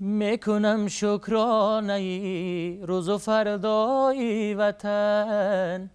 میکنم شکرانه روز و فردای وطن،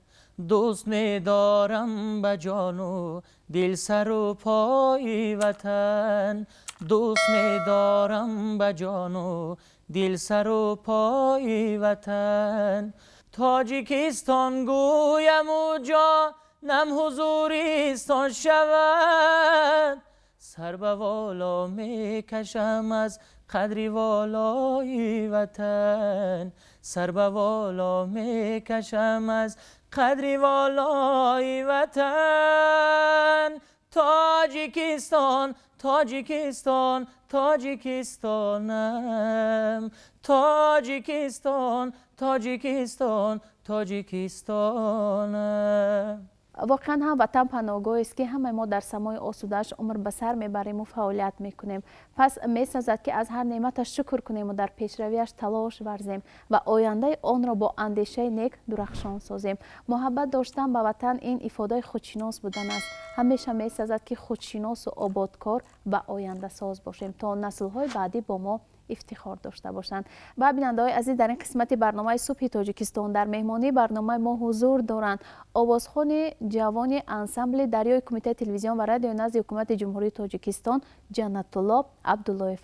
دوست میدارم به جان و دل سر و پای وطن، دوست میدارم به جان و دل سر و پای وطن. تاجیکستان گویم و جانم حضوریستان شود، سر به والا میکشم از قدری والای وطن، سر به والا میکشم از قدری والای وطن. تاجیکستان تاجیکستان تاجیکستانم، تاجیکستان تاجیکستان تاجیکستانم. واقعا هم وطن پناهگاهی است که همه ما در سمای آسوده‌اش عمر به سر میبریم و فعالیت میکنیم. پس میسازد که از هر نعمتش شکر کنیم و در پیشرویش تلاش ورزیم و آینده آن را با اندیشه نیک درخشان سازیم. محبت داشتن به وطن این ifade خودشناس بودن است. همیشه میسازد که خودشناس و آبادکار و آینده ساز باشیم تا نسل‌های بعدی با ما افتخار داشته باشند. و بیننده‌های عزیز، در این قسمت برنامه صبح تاجیکستان در مهمانی برنامه ما حضور دارند آوازخوان جوان انسمبل دریای کمیته تلویزیون و رادیو نزد حکومت جمهوری تاجیکستان جنت الله عبداللهیف.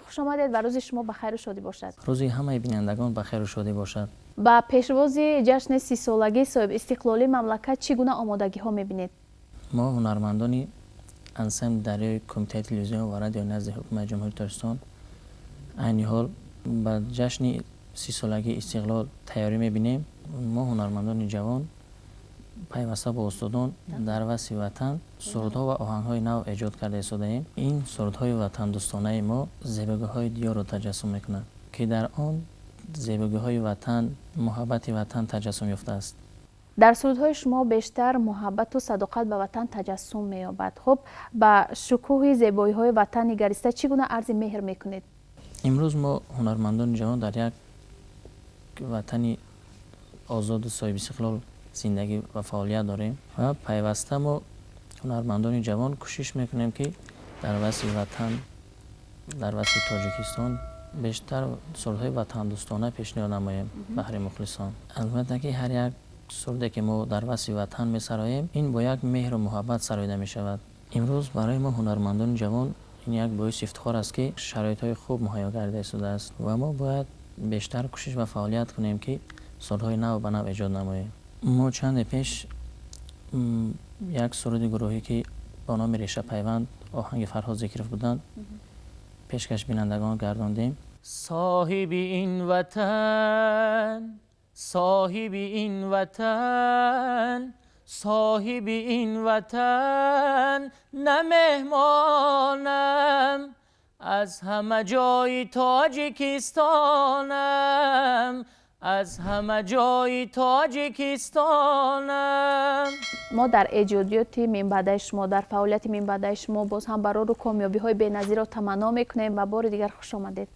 خوش آمدید و روز شما بخیر و شادی باشد. روزی همه بینندگان بخیر و شادی باشد. با پیشواز جشن 30 سالگی صاحب استقلالی مملکت چگونه آمادگی ها میبینید؟ ما هنرمندان انسمبل دریای کمیته تلویزیون و رادیو نزد حکومت جمهوری تاجیکستان عین حال به جشن 30 سالگی استقلال تیاری میبینیم. ما هنرمندان جوان پیوسته با استادان در وصف وطن سرودها و آهنگ‌های نو ایجاد کرده ایستاده‌ایم. این سرودهای وطن دوستانه ما زیبایی‌های دیار را تجسم می‌کنند که در آن زیبایی‌های وطن، محبت وطن تجسم یافته است. در سرودهای شما بیشتر محبت و صداقت به وطن تجسم می‌یابد. خب با شکوه زیبایی‌های وطن نگریسته چگونه عرض مهر می‌کنید؟ امروز ما هنرمندان جوان در یک وطنی آزاد و صاحب استقلال زندگی و فعالیت داریم و پیوسته ما هنرمندان جوان کوشش میکنیم که در وصف وطن، در وصف تاجیکستان بیشتر سرودهای وطن دوستانه پیشنهاد نماییم بهر مخلصان. البته که هر یک سرودی که ما در وصف وطن میسراییم این با یک مهر و محبت سراییده می شود. امروز برای ما هنرمندان جوان این یک باعث افتخار است که شرایط‌های خوب مهیا گردیده شده است و ما باید بیشتر کوشش و فعالیت کنیم که سرودهای نو به نو ایجاد نماییم. ما چند پیش یک سرود گروهی که با نام ریشه پیوند آهنگ فرهاد ذکرف بودند پیشکش بینندگان گرداندیم. صاحب این وطن، صاحب این وطن، صاحب این وطن، نه مهمانم، از همه جای تاجیکستانم، از همه جای تاجیکستانم. ما در ایجادیات منبع شما، در فعالیت منبع شما باز هم برای کامیابی های بی‌نظیر را تمنا میکنیم و بار دیگر خوش آمدید.